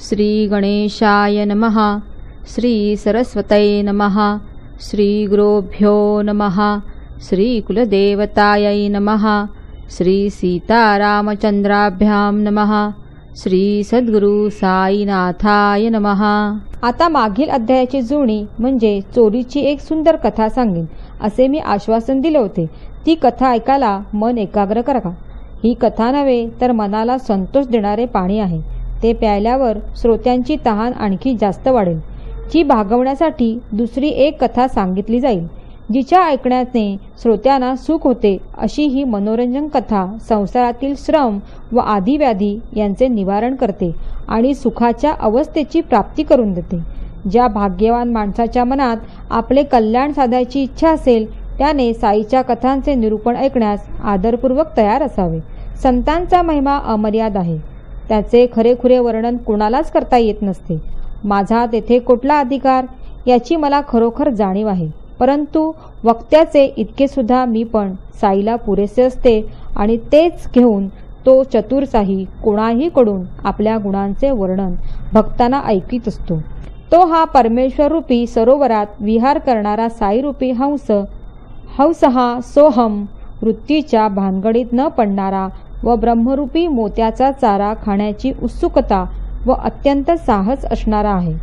श्री गणेशाय नमः। श्री सरस्वतये नमः। श्री गुरुभ्यो नमः। श्री कुलदेवतायै नमः। श्री सीतारामचंद्राभ्यां नमः। श्री सद्गुरु साईनाथाय नमः। आता मागील अध्यायाची जुळणी म्हणजे चोरीची एक सुंदर कथा सांगेन असे मी आश्वासन दिले होते। ती कथा ऐकायला मन एकाग्र करा। ही कथा नव्हे तर मनाला संतोष देणारे पाणी आहे। ते प्यायल्यावर श्रोत्यांची तहान आणखी जास्त वाढेल। जी भागवण्यासाठी दुसरी एक कथा सांगितली जाईल, जिच्या ऐकण्याने श्रोत्यांना सुख होते अशी ही मनोरंजन कथा संसारातील श्रम व आदिव्याधी यांचे निवारण करते आणि सुखाच्या अवस्थेची प्राप्ती करून देते। ज्या भाग्यवान माणसाच्या मनात आपले कल्याण साधायची इच्छा असेल त्याने साईच्या कथांचे निरूपण ऐकण्यास आदरपूर्वक तयार असावे। संतांचा महिमा अमर्याद आहे, त्याचे खरेखुरे वर्णन कुणालाच करता येत नसते। माझा तेथे कुठला अधिकार याची मला खरोखर जाणीव आहे, परंतु वक्त्याचे इतके सुद्धा मी पण साईला पुरेसे असते आणि तेच घेऊन तो चतुरसाही कोणाहीकडून आपल्या गुणांचे वर्णन भक्तांना ऐकीत असतो। तो हा परमेश्वर रूपी सरोवरात विहार करणारा साईरूपी हंस हा सोहम वृत्तीच्या भानगडीत न पडणारा व ब्रह्मरूपी मोत्याचा चारा खाण्याची उत्सुकता व अत्यंत साहस असणारा आहे।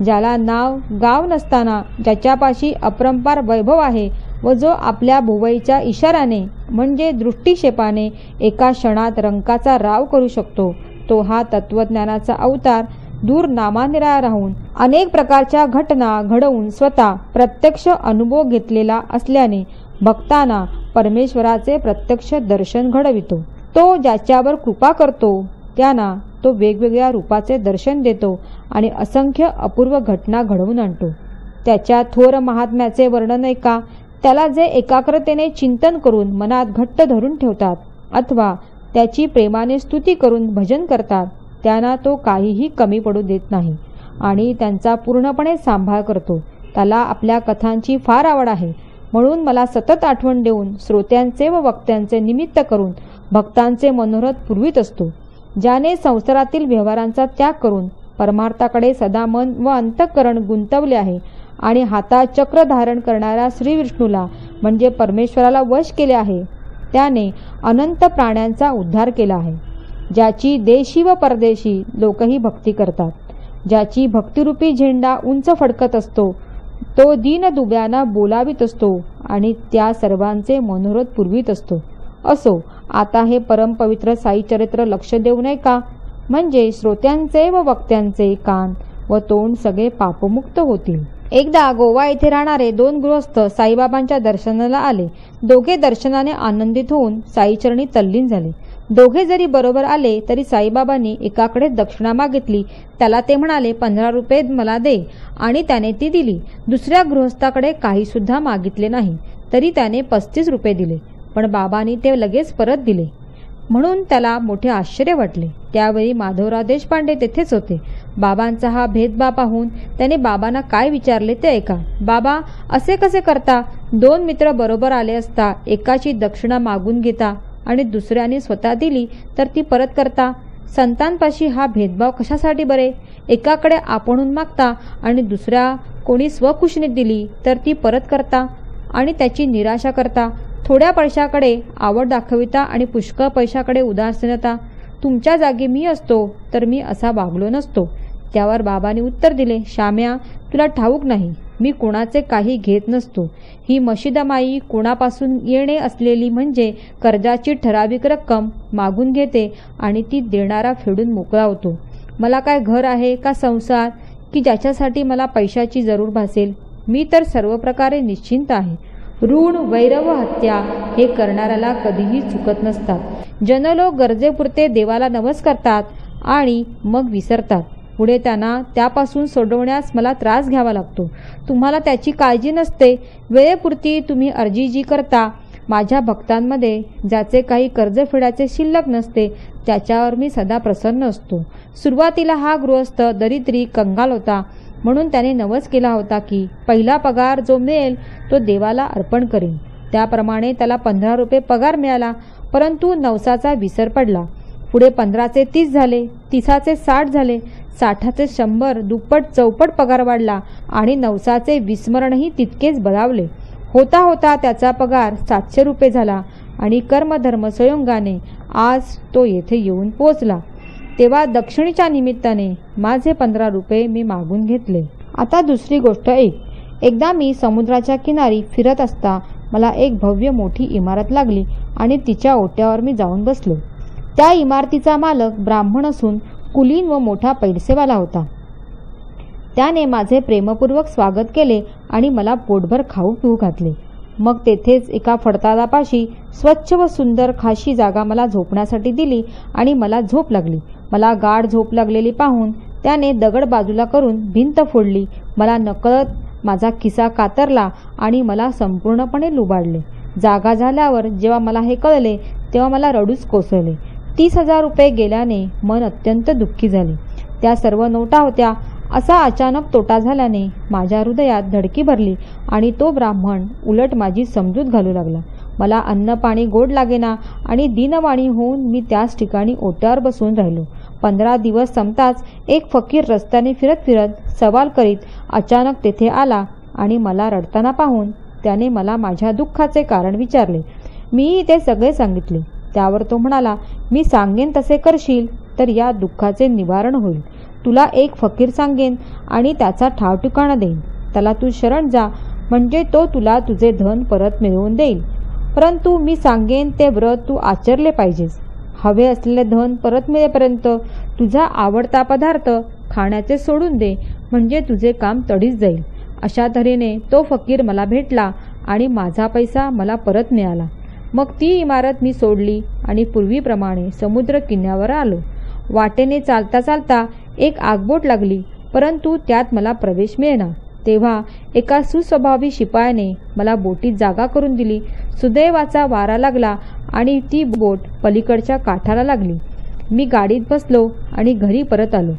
ज्याला नाव गाव नसताना ज्याच्यापाशी अपरंपार वैभव आहे व जो आपल्या भुवईच्या इशाऱ्याने म्हणजे दृष्टिक्षेपाने एका क्षणात रंकाचा राव करू शकतो, तो हा तत्वज्ञानाचा अवतार दूर नामानिराळा राहून अनेक प्रकारच्या घटना घडवून स्वतः प्रत्यक्ष अनुभव घेतलेला असल्याने भक्तांना परमेश्वराचे प्रत्यक्ष दर्शन घडवितो। तो ज्याच्यावर कृपा करतो त्यांना तो वेगवेगळ्या रूपाचे दर्शन देतो आणि असंख्य अपूर्व घटना घडवून आणतो। त्याच्या थोर महात्म्याचे वर्णन ऐका। त्याला जे एकाग्रतेने चिंतन करून मनात घट्ट धरून ठेवतात अथवा त्याची प्रेमाने स्तुती करून भजन करतात त्यांना तो काहीही कमी पडू देत नाही आणि त्यांचा पूर्णपणे सांभाळ करतो। त्याला आपल्या कथांची फार आवड आहे, म्हणून मला सतत आठवण देऊन श्रोत्यांचे व वक्त्यांचे निमित्त करून भक्तांचे मनोरथ पुरवीत असतो। ज्याने संसारातील व्यवहारांचा त्याग करून परमार्थाकडे सदा मन व अंतःकरण गुंतवले आहे आणि हातात चक्र धारण करणाऱ्या श्री विष्णूला म्हणजे परमेश्वराला वश केले आहे, त्याने अनंत प्राण्यांचा उद्धार केला आहे। ज्याची देशी व परदेशी लोकही भक्ती करतात, ज्याची भक्तिरूपी झेंडा उंच फडकत असतो, तो दीनदुबळ्यांना बोलावित असतो आणि त्या सर्वांचे मनोरथ पुरवीत असतो। असो, आता हे परमपवित्र साई चरित्र लक्ष देऊ नये का, म्हणजे श्रोत्यांचे व वक्त्यांचे कान व तोंड सगळे पापमुक्त होतील। एकदा गोवा येथे राहणारे दोन गृहस्थ साईबाबांच्या दर्शनाला आले। दोघे दर्शनाने आनंदित होऊन साईचरणी तल्लीन झाले। दोघे जरी बरोबर आले तरी साईबाबांनी एकाकडे दक्षिणा मागितली, त्याला ते म्हणाले 15 रुपये मला दे आणि त्याने ती दिली। दुसऱ्या गृहस्थाकडे काही सुद्धा मागितले नाही, तरी त्याने 35 रुपये दिले, पण बाबांनी ते लगेच परत दिले, म्हणून त्याला मोठे आश्चर्य वाटले। त्यावेळी माधवराव देशपांडे तेथेच होते। बाबांचा हा भेदभाव पाहून त्याने बाबांना काय विचारले ते ऐका। बाबा, असे कसे करता? दोन मित्र बरोबर आले असता एकाची दक्षिणा मागून घेता आणि दुसऱ्याने स्वतः दिली तर ती परत करता। संतांपाशी हा भेदभाव कशासाठी बरे? एकाकडे आपणहून मागता आणि दुसऱ्या कोणी स्वखुशीने दिली तर ती परत करता आणि त्याची निराशा करता। थोड्या पैशाकडे आवड दाखविता आणि पुष्कळ पैशाकडे उदासीनता। तुमच्या जागी मी असतो तर मी असा वागलो नसतो। त्यावर बाबांनी उत्तर दिले, श्याम्या, तुला ठाऊक नाही, मी कोणाचे काही घेत नसतो। ही मशिदमाई कोणापासून येणे असलेली म्हणजे कर्जाची ठराविक रक्कम मागून घेते आणि ती देणारा फेडून मोकळा होतो। मला काय घर आहे का संसार की ज्याच्यासाठी मला पैशाची जरूर भासेल? मी तर सर्व प्रकारे निश्चिंत आहे। ऋण, वैर व हत्या हे करणाऱ्याला कधीही चुकत नसतात। जनलोक गरजेपुरते देवाला नवस करतात आणि मग विसरतात। पुढे त्यांना त्यापासून सोडवण्यास मला त्रास घ्यावा लागतो। तुम्हाला त्याची काळजी नसते। वेळेपुरती तुम्ही अर्जी जी करता, माझ्या भक्तांमध्ये ज्याचे काही कर्ज फेडायचे शिल्लक नसते त्याच्यावर मी सदा प्रसन्न असतो। सुरुवातीला हा गृहस्थ दरिद्री कंगाल होता, म्हणून त्याने नवस केला होता की पहिला पगार जो मिळेल तो देवाला अर्पण करीन। त्याप्रमाणे त्याला 15 रुपये पगार मिळाला, परंतु नवसाचा विसर पडला। पुढे 15चे 30 झाले, 30चे 60 झाले, 60चे 100 दुप्पट चौपट पगार वाढला आणि नवसाचे विस्मरणही तितकेच बळावले. होता होता त्याचा पगार 700 रुपये झाला आणि कर्मधर्म संयोगाने आज तो येथे येऊन पोचला. तेव्हा दक्षिणेच्या निमित्ताने माझे 15 रुपये मी मागून घेतले. आता दुसरी गोष्ट एकदा मी समुद्राच्या किनारी फिरत असता मला एक भव्य मोठी इमारत लागली आणि तिच्या ओट्यावर मी जाऊन बसलो. त्या इमारतीचा मालक ब्राह्मण असून कुलीन व मोठा पैसेवाला होता. त्याने माझे प्रेमपूर्वक स्वागत केले आणि मला पोटभर खाऊ पिऊ घातले. मग तेथेच एका फडतालापाशी स्वच्छ व सुंदर खाशी जागा मला झोपण्यासाठी दिली आणि मला झोप लागली. मला गाढ झोप लागलेली पाहून त्याने दगड बाजूला करून भिंत फोडली. मला नकळत माझा खिसा कातरला आणि मला संपूर्णपणे लुबाडले. जागा झाल्यावर जेव्हा मला हे कळले तेव्हा मला रडूच कोसळले. 30,000 रुपये गेल्याने मन अत्यंत दुःखी झाले. त्या सर्व नोटा होत्या. असा अचानक तोटा झाल्याने माझ्या हृदयात धडकी भरली आणि तो ब्राह्मण उलट माझी समजूत घालू लागला. मला अन्न पाणी गोड लागेना आणि दीनवाणी होऊन मी त्याच ठिकाणी ओट्यावर बसून राहिलो. 15 दिवस संपताच एक फकीर रस्त्याने फिरत फिरत सवाल करीत अचानक तेथे आला आणि मला रडताना पाहून त्याने मला माझ्या दुःखाचे कारण विचारले. मीही ते सगळे सांगितले. त्यावर तो म्हणाला, मी सांगेन तसे करशील तर या दुःखाचे निवारण होईल. तुला एक फकीर सांगेन आणि त्याचा ठाव ठिकाणा देईन. त्याला तू शरण जा, म्हणजे तो तुला तुझे धन परत मिळवून देईल. परंतु मी सांगेन ते व्रत तू आचरले पाहिजेस. हवे असलेले धन परत मिळेपर्यंत तुझा आवडता पदार्थ खाण्याचे सोडून दे, म्हणजे तुझे काम तडीच जाईल. अशा तऱ्हेने तो फकीर मला भेटला आणि माझा पैसा मला परत मिळाला. मग ती इमारत मी सोडली आणि पूर्वीप्रमाणे समुद्र किनाऱ्यावर आलो. वाटेने चालता चालता एक आगबोट लागली, परंतु त्यात मला प्रवेश मिळेना. तेव्हा एका सुस्वभावी शिपायाने मला बोटीत जागा करून दिली. सुदैवाचा वारा लागला आणि ती बोट पलीकडच्या काठाला लागली. मी गाडीत बसलो आणि घरी परत आलो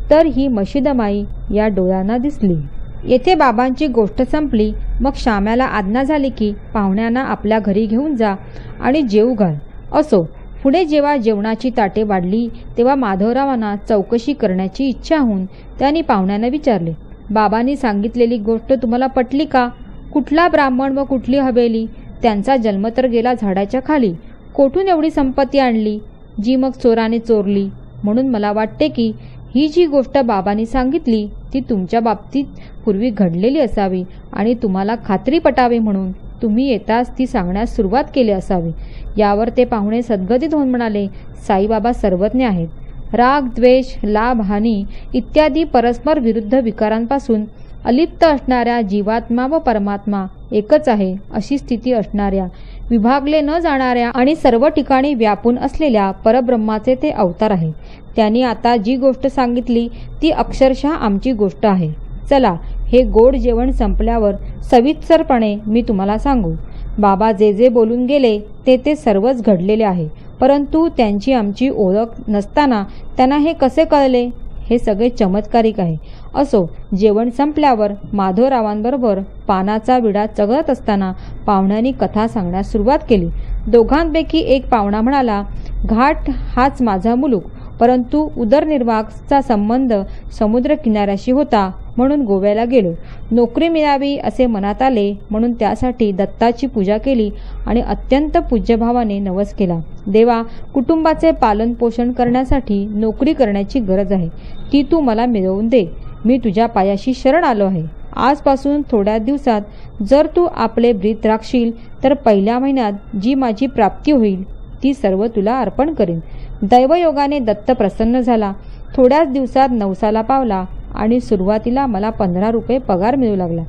तर ही मशिदमाई या डोळ्यांना दिसली. येथे बाबांची गोष्ट संपली. मग श्याम्याला आज्ञा झाली की पाहुण्यांना आपल्या घरी घेऊन जा आणि जेवू घाल. असो, पुढे जेव्हा जेवणाची ताटे वाढली तेव्हा माधवरावांना चौकशी करण्याची इच्छा होऊन त्यांनी पाहुण्यांना विचारले, बाबांनी सांगितलेली गोष्ट तुम्हाला पटली का? कुठला ब्राह्मण व कुठली हवेली? त्यांचा जन्म तर गेला झाडाच्या खाली. कोठून एवढी संपत्ती आणली जी मग चोराने चोरली? म्हणून मला वाटते की ही जी गोष्ट बाबांनी सांगितली ती तुमच्या बाबतीत पूर्वी घडलेली असावी आणि तुम्हाला खात्री पटावी म्हणून तुम्ही येताच ती सांगण्यास सुरुवात केली असावी. यावर ते पाहुणे सद्गतीत होऊन म्हणाले, साईबाबा सर्वज्ञ आहेत. राग, द्वेष, लाभ, हानी इत्यादी परस्पर विरुद्ध विकारांपासून अलिप्त असणाऱ्या जीवात्मा व परमात्मा एकच आहे अशी स्थिती असणाऱ्या, विभागले न जाणाऱ्या आणि सर्व ठिकाणी व्यापून असलेल्या परब्रह्माचे ते अवतार आहेत. त्यांनी आता जी गोष्ट सांगितली ती अक्षरशः आमची गोष्ट आहे. चला, हे गोड जेवण संपल्यावर सविस्तरपणे मी तुम्हाला सांगू. बाबा जे जे बोलून गेले ते सर्वच घडलेले आहे, परंतु त्यांची आमची ओळख नसताना त्यांना हे कसे कळले हे सगळे चमत्कारिक आहे. असो, जेवण संपल्यावर माधवरावांबरोबर पानाचा विडा चघळत असताना पाहुण्यांनी कथा सांगण्यास सुरुवात केली. दोघांपैकी एक पाहुणा म्हणाला, घाट हाच माझा मुलूक, परंतु उदरनिर्वाहाचा संबंध समुद्र किनाऱ्याशी होता म्हणून गोव्याला गेलो. नोकरी मिळावी असे मनात आले म्हणून त्यासाठी दत्ताची पूजा केली आणि अत्यंत पूज्यभावाने नवस केला. देवा, कुटुंबाचे पालन पोषण करण्यासाठी नोकरी करण्याची गरज आहे, ती तू मला मिळवून दे. मी तुझ्या पायाशी शरण आलो आहे. आजपासून थोड्या दिवसात जर तू आपले ब्रीत राखशील तर पहिल्या महिन्यात जी माझी प्राप्ती होईल ती सर्व तुला अर्पण करीन. दैवयोगाने दत्त प्रसन्न झाला. थोड्याच दिवसात नवसाला पावला आणि सुरुवातीला मला 15 रुपये पगार मिळू लागला.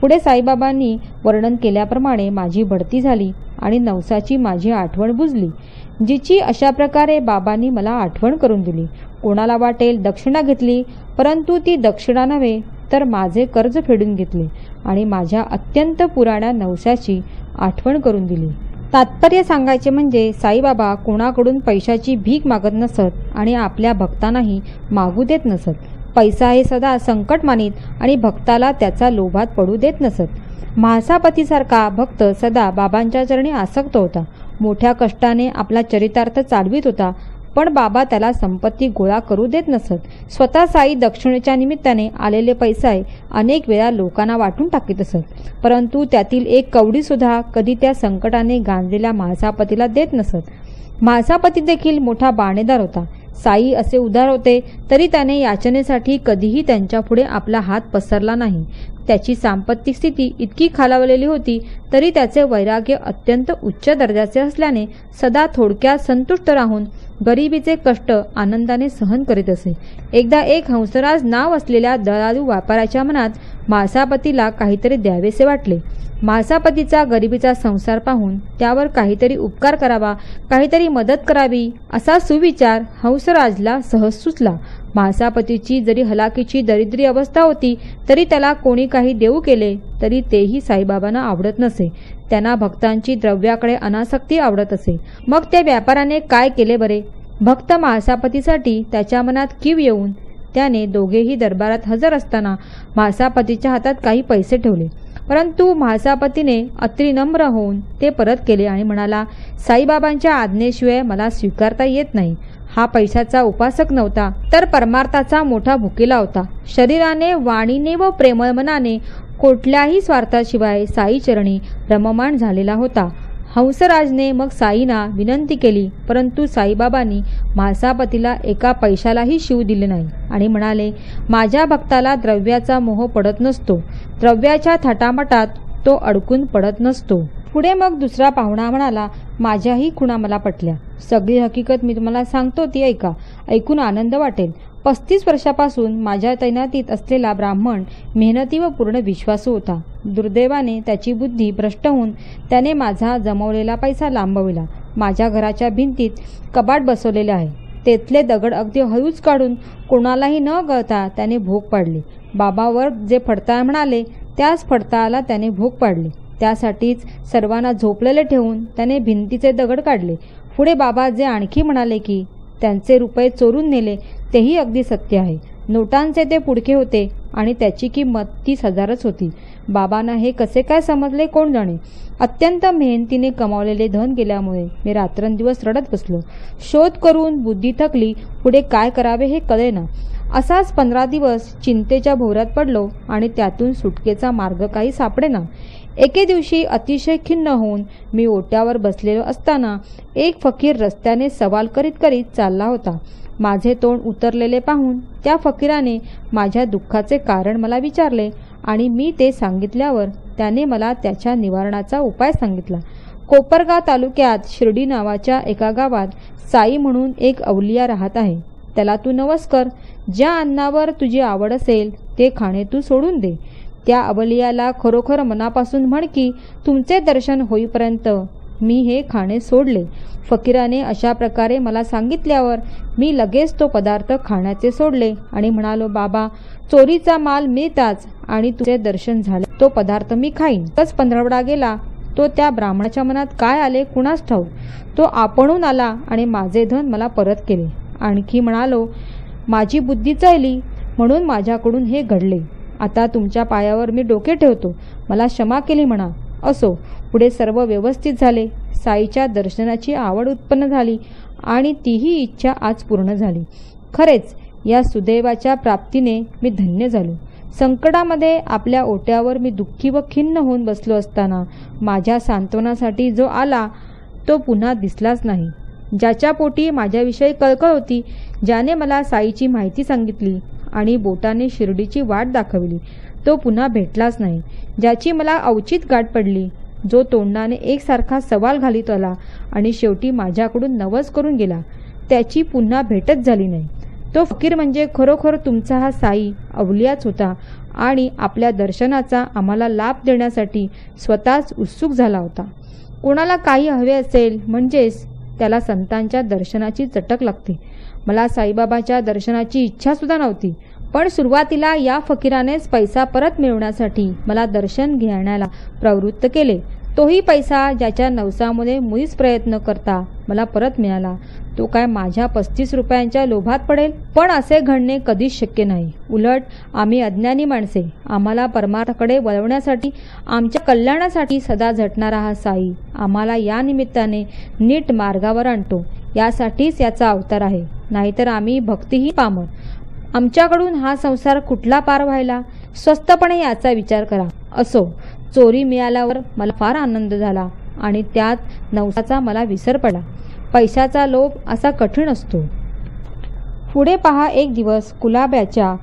पुढे साईबाबांनी वर्णन केल्याप्रमाणे माझी बढती झाली आणि नवसाची माझी आठवण बुजली, जिची अशा प्रकारे बाबांनी मला आठवण करून दिली. कोणाला वाटेल दक्षिणा घेतली, परंतु ती दक्षिणा नव्हे तर माझे कर्ज फेडून घेतले आणि माझ्या अत्यंत पुराण्या नवसाची आठवण करून दिली. तात्पर्य सांगायचे म्हणजे साईबाबा कोणाकडून पैशाची भीक मागत नसत आणि आपल्या भक्तांनाही मागू देत नसत. पैसा हे सदा संकट मानित आणि भक्ताला त्याचा लोभात पडू देत नसत. म्हाळसापतीसारखा भक्त सदा बाबांच्या चरणी आसक्त होता. मोठ्या कष्टाने आपला चरितार्थ चालवित होता. पण बाबा त्याला संपत्ती गोळा करू देत नसत. स्वतः साई दक्षिणेच्या निमित्ताने आलेले पैसे अनेक वेळा लोकांना वाटून टाकीत असत, परंतु त्यातील एक कवडी सुद्धा कधी त्या संकटाने गांजलेल्या म्हाळसापतीला देत नसत. म्हाळसापती देखील मोठा बाणेदार होता. साई असे उदार होते तरी त्याने याचनेसाठी कधीही त्यांच्यापुढे आपला हात पसरला नाही. त्याची सांपत्तिक स्थिती इतकी खालावलेली होती तरी त्याचे वैराग्य अत्यंत उच्च दर्जाचे असल्याने सदा थोडक्यात संतुष्ट राहून गरिबीचे कष्ट आनंदाने सहन करीत असे. एकदा एक हंसराज नाव असलेल्या दयाळू व्यापाऱ्याच्या मनात म्हाळसापतीला काहीतरी द्यावेसे वाटले. म्हाळसापतीचा गरिबीचा संसार पाहून त्यावर काहीतरी उपकार करावा, काहीतरी मदत करावी असा सुविचार हंसराजला सहज सुचला. म्हाळसापतीची जरी हलाखीची दरिद्री अवस्था होती तरी त्याला कोणी काही देऊ केले तरी तेही साईबाबांना आवडत नसे. त्यांना भक्तांची द्रव्याकडे अनासक्ती आवडत असे. मग त्या व्यापाऱ्याने काय केले बरे? भक्त म्हाळसापतीसाठी त्याच्या मनात कीव येऊन त्याने दोघेही दरबारात हजर असताना म्हाळसापतीच्या हातात काही पैसे ठेवले, परंतु म्हाळसापतीने अति नम्र होऊन ते परत केले आणि म्हणाला, साईबाबांच्या आज्ञेशिवाय मला स्वीकारता येत नाही. हा पैशाचा उपासक नव्हता तर परमार्थाचा मोठा भुकेला होता. शरीराने, वाणीने व प्रेमळ मनाने कुठल्याही स्वार्थाशिवाय साईचरणी रममाण झालेला होता. हंसराजने मग साईंना विनंती केली, परंतु साईबाबांनी म्हाळसापतीला एका पैशालाही शिव दिले नाही आणि म्हणाले, माझ्या भक्ताला द्रव्याचा मोह पडत नसतो, द्रव्याच्या थाटामाटात तो अडकून पडत नसतो. पुढे मग दुसरा पाहुणा म्हणाला, माझ्याही खुणा मला पटल्या. सगळी हकीकत मी तुम्हाला सांगतो ती ऐका, ऐकून आनंद वाटेल. 35 वर्षापासून माझ्या तैनातीत असलेला ब्राह्मण मेहनती व पूर्ण विश्वासू होता. दुर्दैवाने त्याची बुद्धी भ्रष्ट होऊन त्याने माझा जमवलेला पैसा लांबविला. माझ्या घराच्या भिंतीत कपाट बसवलेले आहे. तेथले दगड अगदी हळूच काढून कोणालाही न गळता त्याने भोग पाडले. बाबावर जे फडताळ म्हणाले त्याच फडताळाला त्याने भोग पाडले. त्यासाठीच सर्वांना झोपलेले ठेवून त्याने भिंतीचे दगड काढले. पुढे बाबा जे आणखी म्हणाले की त्यांचे रुपये चोरून नेले तेही अगदी सत्य आहे. नोटांचे ते पुडके होते आणि त्याची किंमत 30,000च होती. बाबांना हे कसे काय समजले कोण जाणे. अत्यंत मेहनतीने कमावलेले धन गेल्यामुळे मी रात्रंदिवस रडत बसलो. शोध करून बुद्धी थकली. पुढे काय करावे हे कळेना. असाच 15 दिवस चिंतेच्या भोवऱ्यात पडलो आणि त्यातून सुटकेचा मार्ग काही सापडेना. एके दिवशी अतिशय खिन्न होऊन मी ओट्यावर बसलेलो असताना एक फकीर रस्त्याने सवाल करीत करीत चालला होता. माझे तोंड उतरलेले पाहून त्या फकीराने माझ्या दुःखाचे कारण मला विचारले आणि मी ते सांगितल्यावर त्याने मला त्याच्या निवारणाचा उपाय सांगितला. कोपरगाव तालुक्यात शिर्डी नावाच्या एका गावात साई म्हणून एक अवलिया राहत आहे. त्याला तू नवस कर. ज्या अन्नावर तुझी आवड असेल ते खाणे तू सोडून दे. त्या अवलियाला खरोखर मनापासून म्हण की तुमचे दर्शन होईपर्यंत मी हे खाणे सोडले. फकीराने अशा प्रकारे मला सांगितल्यावर मी लगेच तो पदार्थ खाण्याचे सोडले आणि म्हणालो, बाबा, चोरीचा माल मिळताच आणि तुझे दर्शन झाले तो पदार्थ मी खाईन. तस 15 गेला. तो त्या ब्राह्मणाच्या मनात काय आले कुणास ठाऊक. तो आपणून आला आणि माझे धन मला परत केले. आणखी म्हणालो, माझी बुद्धी चळली म्हणून माझ्याकडून हे घडले. आता तुमच्या पायावर मी डोके ठेवतो. मला क्षमा केली म्हणा. असो, पुढे सर्व व्यवस्थित झाले. साईच्या दर्शनाची आवड उत्पन्न झाली आणि तीही इच्छा आज पूर्ण झाली. खरेच या सुदैवाच्या प्राप्तीने मी धन्य झालो. संकटामध्ये आपल्या ओट्यावर मी दुःखी व खिन्न होऊन बसलो असताना माझ्या सांत्वनासाठी जो आला तो पुन्हा दिसलाच नाही. ज्याच्या पोटी माझ्याविषयी कळकळ होती, ज्याने मला साईची माहिती सांगितली आणि बोटाने शिर्डीची वाट दाखवली, तो पुन्हा भेटलाच नाही. ज्याची मला अवचित गाठ पडली, जो तोंडाने एकसारखा सवाल घालीत आला आणि शेवटी माझ्याकडून नवस करून गेला, त्याची पुन्हा भेटच झाली नाही. तो फकीर म्हणजे खरोखर तुमचा हा साई अवलियाच होता आणि आपल्या दर्शनाचा आम्हाला लाभ देण्यासाठी स्वतःच उत्सुक झाला होता. कोणाला काही हवे असेल म्हणजेच त्याला संतांच्या दर्शनाची चटक लागते. मला साईबाबाच्या दर्शनाची इच्छासुद्धा नव्हती, पण सुरुवातीला या फकीरानेच पैसा परत मिळवण्यासाठी मला दर्शन घेण्याला प्रवृत्त केले. तोही पैसा ज्याच्या नवसामुळे मुळीच प्रयत्न करता मला परत मिळाला. तो काय माझ्या 35 रुपयांच्या लोभात पडेल? पण असे घडणे कधीच शक्य नाही. उलट आम्ही अज्ञानी माणसे. आम्हाला परमार्थाकडे वळवण्यासाठी, आमच्या कल्याणासाठी सदा झटणारा हा साई आम्हाला या निमित्ताने नीट मार्गावर आणतो. यासाठीच याचा अवतार आहे, नाहीतर आम्ही भक्तीही पामर. आमच्याकडून हा संसार कुठला पार व्हायला? स्वस्तपणे याचा विचार करा. असो, चोरी मिळाल्यावर मला फार आनंद झाला आणि त्यात नवसाचा मला विसर पडला. पैशाचा लोभ असा कठीण असतो. पुढे पहा, एक दिवस कुलाब्याच्या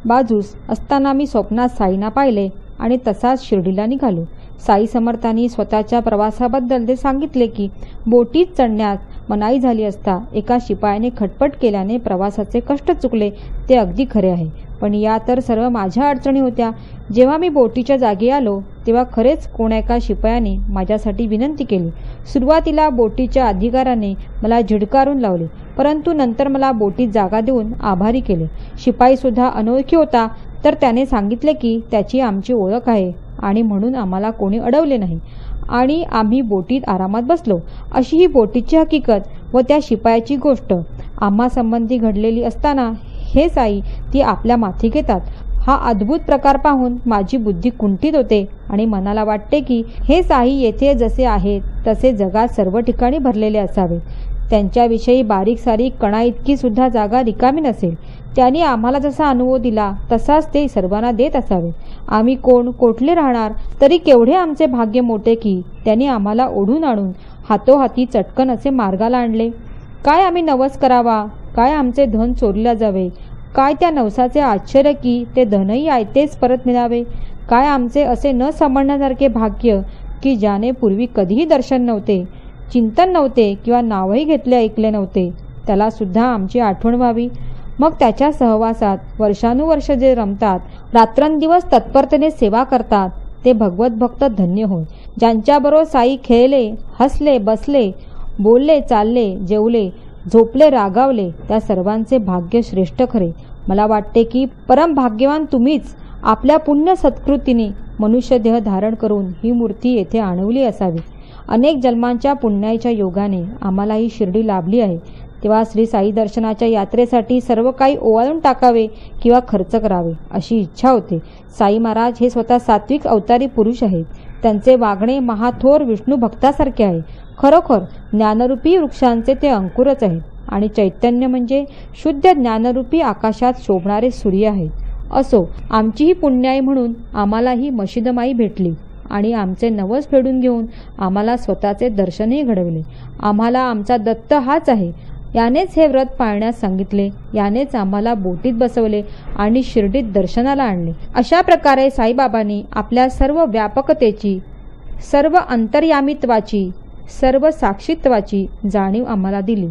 बाजूस असताना मी स्वप्नात साईंना पाहिले आणि तसाच शिर्डीला निघालो. साई समर्थांनी स्वतःच्या प्रवासाबद्दल ते सांगितले की बोटीत चढण्यास मनाई झाली असता एका शिपायाने खटपट केल्याने प्रवासाचे कष्ट चुकले. ते अगदी खरे आहे, पण या तर सर्व माझ्या अडचणी होत्या. जेव्हा मी बोटीच्या जागी आलो तेव्हा खरेच कोण्या एका शिपायाने माझ्यासाठी विनंती केली. सुरुवातीला बोटीच्या अधिकाऱ्याने मला झिडकारून लावले, परंतु नंतर मला बोटीत जागा देऊन आभारी केले. शिपाईसुद्धा अनोळखी होता, तर त्याने सांगितले की त्याची आमची ओळख आहे आणि म्हणून आम्हाला कोणी अडवले नाही आणि आम्ही बोटीत आरामात बसलो. अशी ही बोटीची हकीकत व त्या शिपायाची गोष्ट आम्हा संबंधी घडलेली असताना हे साई ती आपल्या माथी घेतात. हा अद्भुत प्रकार पाहून माझी बुद्धी कुंठित होते आणि मनाला वाटते की हे साई येथे जसे आहेत तसे जगात सर्व ठिकाणी भरलेले असावे. त्यांच्याविषयी बारीक सारीक कणा इतकी सुद्धा जागा रिकामी नसेल. त्यांनी आम्हाला जसा अनुभव दिला तसाच ते सर्वांना देत असावे. आम्ही कोण, कोठले राहणार, तरी केवढे आमचे भाग्य मोठे की त्यांनी आम्हाला ओढून आणून हातोहाती चटकन असे मार्गाला आणले. काय आम्ही नवस करावा, काय आमचे धन चोरल्या जावे, काय त्या नवसाचे आश्चर्य की ते धनही आयतेच परत मिळावे. काय आमचे असे न समजण्यासारखे भाग्य की ज्याने पूर्वी कधीही दर्शन नव्हते, चिंतन नव्हते किंवा नावही घेतले ऐकले नव्हते, त्याला सुद्धा आमची आठवण व्हावी. मग त्याच्या सहवासात वर्षानुवर्ष जे रमतात, रात्रंदिवस तत्परतेने सेवा करतात, ते भगवत भक्त धन्य होय. ज्यांच्याबरोबर साई खेळले, हसले, बसले, बोलले, चालले, जेवले, झोपले, रागावले, त्या सर्वांचे भाग्य श्रेष्ठ खरे. मला वाटते की परम भाग्यवान तुम्हीच आपल्या पुण्य सत्कृतीने मनुष्यदेह धारण करून ही मूर्ती येथे आणवली असावी. अनेक जन्मांच्या पुण्याच्या योगाने आम्हाला ही शिर्डी लाभली आहे. तेव्हा श्री साई दर्शनाच्या यात्रेसाठी सर्व काही ओवाळून टाकावे किंवा खर्च करावे अशी इच्छा होते. साई महाराज हे स्वतः सात्विक अवतारी पुरुष आहेत. त्यांचे वागणे महाथोर विष्णू भक्तासारखे आहे. खरोखर ज्ञानरूपी वृक्षांचे ते अंकुरच आहेत आणि चैतन्य म्हणजे शुद्ध ज्ञानरूपी आकाशात शोभणारे सूर्य आहेत. असो, आमचीही पुण्याई म्हणून आम्हाला ही मशिदमाई भेटली आणि आमचे नवस फेडून घेऊन आम्हाला स्वतःचे दर्शनही घडवले. आम्हाला आमचा दत्त हाच आहे. यानेच हे व्रत पाळण्यास सांगितले, यानेच आम्हाला बोटीत बसवले आणि शिर्डीत दर्शनाला आणले. अशा प्रकारे साईबाबांनी आपल्या सर्व व्यापकतेची, सर्व अंतर्यामित्वाची, सर्व साक्षीत्वाची जाणीव आम्हाला दिली.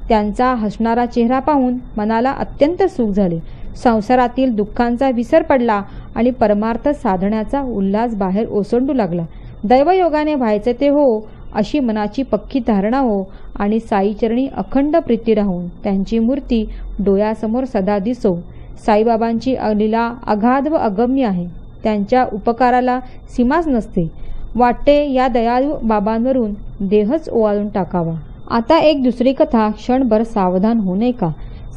त्यांचा हसणारा चेहरा पाहून मनाला अत्यंत सुख झाले. संसारातील दुःखांचा विसर पडला आणि परमार्थ साधण्याचा उल्हास बाहेर ओसंडू लागला. दैवयोगाने व्हायचे ते हो अशी मनाची पक्की धारणा हो आणि साईचरणी अखंड प्रीती राहून त्यांची मूर्ती डोळ्यासमोर सदा दिसो. साईबाबांची लीला अगाध व अगम्य आहे. त्यांच्या उपकाराला सीमाच नसते. वाटते या दयाळू बाबांवरून देहच ओवाळून टाकावा. आता एक दुसरी कथा, क्षणभर सावधान होऊ नये का.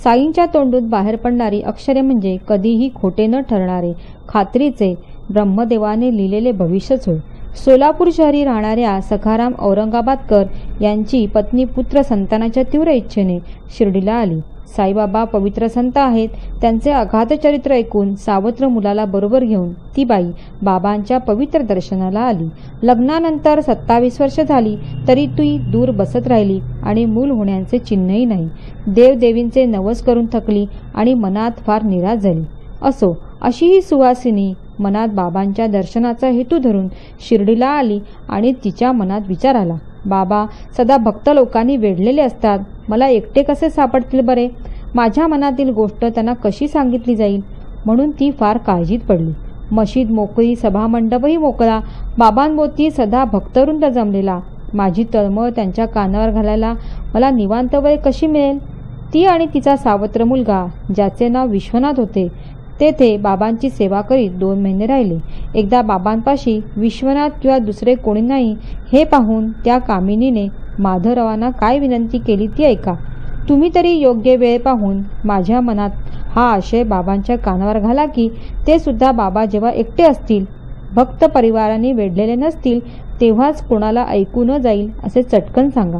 साईंच्या तोंडून बाहेर पडणारी अक्षरे म्हणजे कधीही खोटे न ठरणारे खात्रीचे ब्रह्मदेवाने लिहिलेले भविष्यच होय. सोलापूर शहरी राहणाऱ्या सखाराम औरंगाबादकर यांची पत्नी पुत्र संतानाच्या तीव्र इच्छेने शिर्डीला आली. साईबाबा पवित्र संत आहेत. त्यांचे अगाध चरित्र ऐकून सावत्र मुलाला बरोबर घेऊन ती बाई बाबांच्या पवित्र दर्शनाला आली. लग्नानंतर 27 वर्ष झाली तरी ती दूर बसत राहिली आणि मूल होण्याचे चिन्हही नाही. देवदेवींचे नवस करून थकली आणि मनात फार निराश झाली. असो, अशी ही सुवासिनी मनात बाबांच्या दर्शनाचा हेतू धरून शिर्डीला आली आणि तिच्या मनात विचार आला, बाबा सदा भक्त लोकांनी वेढलेले असतात, मला एकटे कसे सापडतील बरे. माझ्या मनातील गोष्ट त्यांना कशी सांगितली जाईल. म्हणून ती फार काळजीत पडली. मशीद मोकळी, सभामंडपही मोकळा, बाबांभोवती सदा भक्तवृंद जमलेला. माझी तळमळ त्यांच्या कानावर घालायला मला निवांत वेळ कशी मिळेल. ती आणि तिचा सावत्र मुलगा ज्याचे नाव विश्वनाथ होते तेथे बाबांची सेवा करीत 2 महिने राहिले. एकदा बाबांपाशी विश्वनाथ किंवा दुसरे कोणी नाही हे पाहून त्या कामिनीने माधवरावांना काय विनंती केली ती ऐका. तुम्ही तरी योग्य वेळ पाहून माझ्या मनात हा आशय बाबांच्या कानावर घाला की ते सुद्धा बाबा जेव्हा एकटे असतील, भक्त परिवाराने वेढलेले नसतील, तेव्हाच कोणाला ऐकू न जाईल असे चटकन सांगा.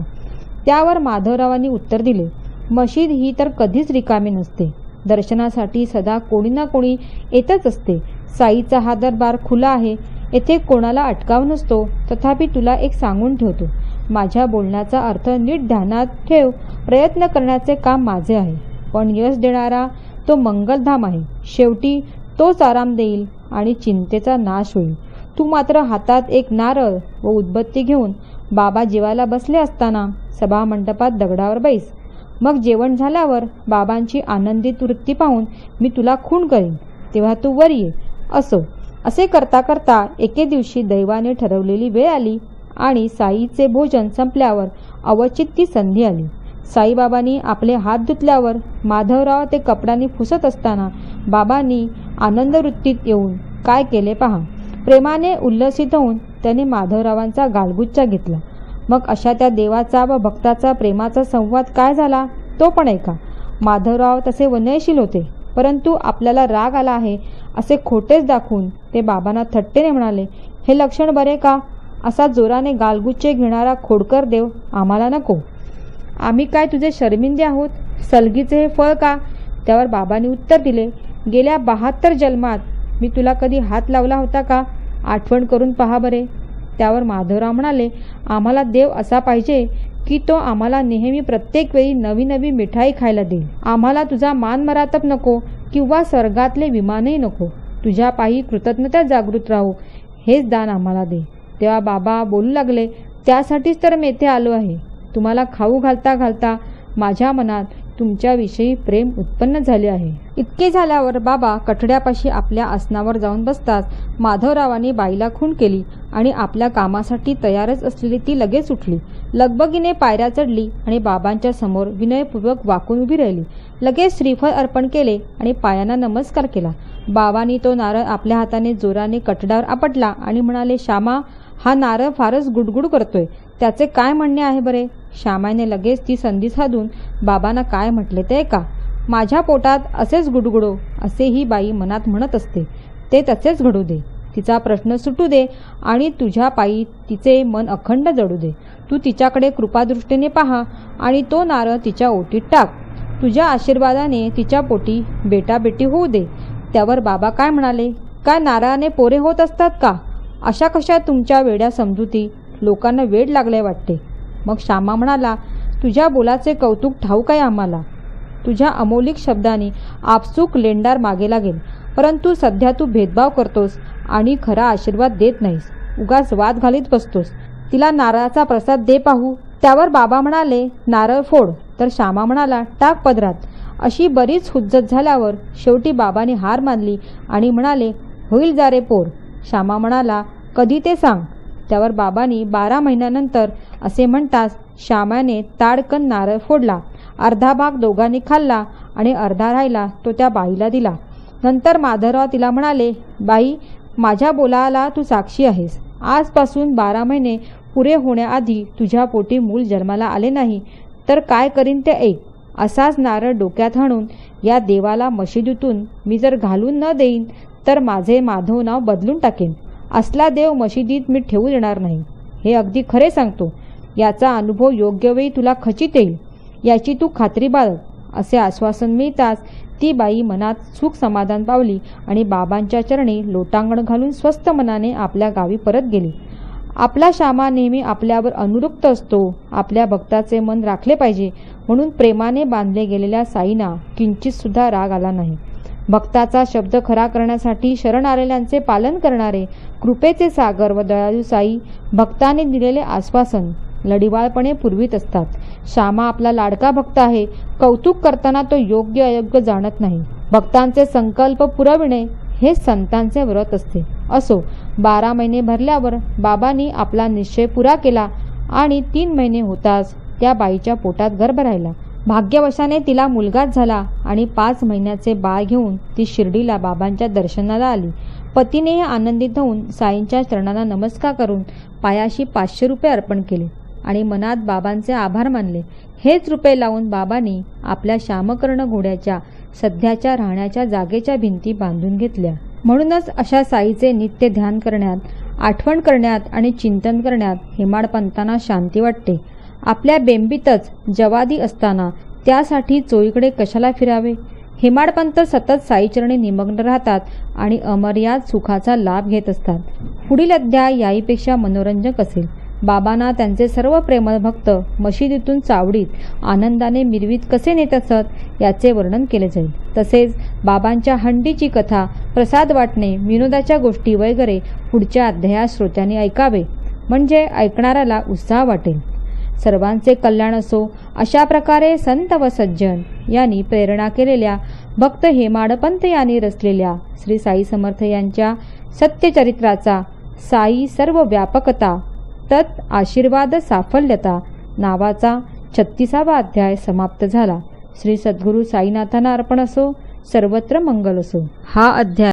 त्यावर माधवरावांनी उत्तर दिले, मशीद ही तर कधीच रिकामी नसते. दर्शनासाठी सदा कोणी ना कोणी येतच असते. साईचा हा दरबार खुला आहे. येथे कोणाला अटकाव नसतो. तथापि तुला एक सांगून ठेवतो. माझ्या बोलण्याचा अर्थ नीट ध्यानात ठेव. प्रयत्न करण्याचे काम माझे आहे, पण यश देणारा तो मंगलधाम आहे. शेवटी तोच आराम देईल आणि चिंतेचा नाश होईल. तू मात्र हातात एक नारळ व उदबत्ती घेऊन बाबा जेवायला बसले असताना सभामंडपात दगडावर बैस. मग जेवण झाल्यावर बाबांची आनंदित वृत्ती पाहून मी तुला खूण करीन, तेव्हा तू वर ये. असो. असे करता करता एके दिवशी दैवाने ठरवलेली वेळ आली आणि साईचे भोजन संपल्यावर अवचित ती संधी आली. साईबाबांनी आपले हात धुतल्यावर माधवराव ते कपड्यांनी पुसत असताना बाबांनी आनंदवृत्तीत येऊन काय केले पहा. प्रेमाने उल्लसित होऊन त्याने माधवरावांचा गालगुच्चा घेतला. मग अशा त्या देवाचा व भक्ताचा प्रेमाचा संवाद काय झाला तो पण ऐका. माधवराव तसे विनयशील होते, परंतु आपल्याला राग आला आहे असे खोटेच दाखवून ते बाबांना थट्टेने म्हणाले, हे लक्षण बरे का? असा जोराने गालगुच्चे घेणारा खोडकर देव आम्हाला नको. आम्ही काय तुझे शर्मिंदे आहोत? सलगीचे हे फळ का? त्यावर बाबांनी उत्तर दिले, गेल्या 72 जन्मात मी तुला कधी हात लावला होता का? आठवण करून पहा बरे. त्यावर माधवराव म्हणाले, आम्हाला देव असा पाहिजे की तो आम्हाला नेहमी प्रत्येक वेळी नवी नवी मिठाई खायला देईल. आम्हाला तुझा मान मरातब नको किंवा स्वर्गातले विमानही नको. तुझ्या पायी कृतज्ञता जागृत राहू, हेच दान आम्हाला दे. तेव्हा बाबा बोलू लागले, त्यासाठीच तर मी येथे आलो आहे. तुम्हाला खाऊ घालता घालता माझ्या मनात तुमच्याविषयी प्रेम उत्पन्न झाले आहे. इतके झाल्यावर बाबा कठड्यापाशी आपल्या आसनावर जाऊन बसताच माधवरावांनी बाईला खूण केली आणि आपल्या कामासाठी तयारच असलेली ती लगेच उठली. लगबगीने पायऱ्या चढली आणि बाबांच्या समोर विनयपूर्वक वाकून उभी राहिली. लगेच श्रीफळ अर्पण केले आणि पायांना नमस्कार केला. बाबांनी तो नारळ आपल्या हाताने जोराने कठड्यावर आपटला आणि म्हणाले, श्यामा, हा नारळ फारच गुडगुड करतोय. त्याचे काय म्हणणे आहे बरे? श्यामाने लगेच ती संधी साधून बाबांना काय म्हटले ते ऐका. माझ्या पोटात असेच गुडगुडो असे ही बाई मनात म्हणत असते. ते तसेच घडू दे. तिचा प्रश्न सुटू दे आणि तुझ्या पायी तिचे मन अखंड जडू दे. तू तिच्याकडे कृपादृष्टीने पहा आणि तो नारळ तिच्या ओटीत टाक. तुझ्या आशीर्वादाने तिच्या पोटी बेटाबेटी होऊ दे. त्यावर बाबा काय म्हणाले, काय नारळाने पोरे होत असतात का? अशा कशा तुमच्या वेड्या समजुती? लोकांना वेड लागले वाटते. मग श्यामा म्हणाला, तुझ्या बोलाचे कौतुक ठाऊक आहे आम्हाला. तुझ्या अमौलिक शब्दांनी आपसूक लेंडार मागे लागेल, परंतु सध्या तू भेदभाव करतोस आणि खरा आशीर्वाद देत नाहीस. उगाच वाद घालीत बसतोस. तिला नारळाचा प्रसाद दे पाहू. त्यावर बाबा म्हणाले, नारळ फोड. तर श्यामा म्हणाला, टाक पदरात. अशी बरीच हुज्जत झाल्यावर शेवटी बाबांनी हार मानली आणि म्हणाले, होईल जा रे पोर. श्यामा म्हणाला, कधी ते सांग. त्यावर बाबांनी 12 महिन्यानंतर असे म्हणताच श्यामाने ताडकन नारळ फोडला. अर्धा भाग दोघांनी खाल्ला आणि अर्धा राहिला तो त्या बाईला दिला. नंतर माधवराव तिला म्हणाले, बाई, माझ्या बोलाला तू साक्षी आहेस. आजपासून 12 महिने पुरे होण्याआधी तुझ्या पोटी मूल जन्माला आले नाही तर काय करीन ते ऐक. असाच नारळ डोक्यात हाणून या देवाला मशिदीतून मी जर घालून न देईन तर माझे माधव नाव बदलून टाकेन. असला देव मशिदीत मी ठेवू देणार नाही. हे अगदी खरे सांगतो. याचा अनुभव योग्य वेळी तुला खचित येईल, याची तू खात्री बाळग. असे आश्वासन मिळताच ती बाई मनात सुख समाधान पावली आणि बाबांच्या चरणी लोटांगण घालून स्वस्थ मनाने आपल्या गावी परत गेली. आपला श्यामा नेहमी आपल्यावर अनुरक्त असतो. आपल्या भक्ताचे मन राखले पाहिजे म्हणून प्रेमाने बांधले गेलेल्या साईंना किंचित सुद्धा राग आला नाही. भक्ताचा शब्द खरा करण्यासाठी शरण आलेल्यांचे पालन करणारे कृपेचे सागर व दयाळू साई भक्ताने दिलेले आश्वासन लढिवाळपणे पुरवीत असतात. श्यामा आपला लाडका भक्त आहे. कौतुक करताना तो योग्य अयोग्य जाणत नाही. भक्तांचे संकल्प पुरविणे हे संतांचे व्रत असते. असो, 12 महिने भरल्यावर बाबांनी आपला निश्चय पुरा केला आणि 3 महिने होताच त्या बाईच्या पोटात गर्भ राहिला. भाग्यवशाने तिला मुलगाच झाला आणि 5 महिन्याचे बाळ घेऊन ती शिर्डीला बाबांच्या दर्शनाला आली. पतीनेही आनंदित होऊन साईंच्या चरणांना नमस्कार करून पायाशी 500 रुपये अर्पण केले आणि मनात बाबांचे आभार मानले. हेच रुपये लावून बाबांनी आपल्या श्यामकर्ण घोड्याच्या सध्याच्या राहण्याच्या जागेच्या भिंती बांधून घेतल्या. म्हणूनच अशा साईचे नित्य ध्यान करण्यात, आठवण करण्यात आणि चिंतन करण्यात हेमाडपंतांना शांती वाटते. आपल्या बेंबीतच जवादी असताना त्यासाठी चोळीकडे कशाला फिरावे? हेमाडपंत सतत साईचरणी निमग्न राहतात आणि अमर्याद सुखाचा लाभ घेत असतात. पुढील अध्याय याहीपेक्षा मनोरंजक असेल. बाबांना त्यांचे सर्व प्रेमळ भक्त मशिदीतून चावडीत आनंदाने मिरवीत कसे नेत असत याचे वर्णन केले जाईल. तसेच बाबांच्या हंडीची कथा, प्रसाद वाटणे, विनोदाच्या गोष्टी वगैरे पुढच्या अध्यायात श्रोत्यांनी ऐकावे, म्हणजे ऐकणाऱ्याला उत्साह वाटेल. सर्वांचे कल्याण असो अशा प्रकारे संत व सज्जन यांनी प्रेरणा केलेल्या भक्त हेमाडपंत यांनी रचलेल्या श्री साई समर्थ यांच्या सत्यचरित्राचा साई सर्व व्यापकता तत् आशीर्वाद साफल्यता नावाचा 36वा अध्याय समाप्त झाला. श्री सद्गुरू साईनाथांना अर्पण असो. सर्वत्र मंगल असो. हा अध्याय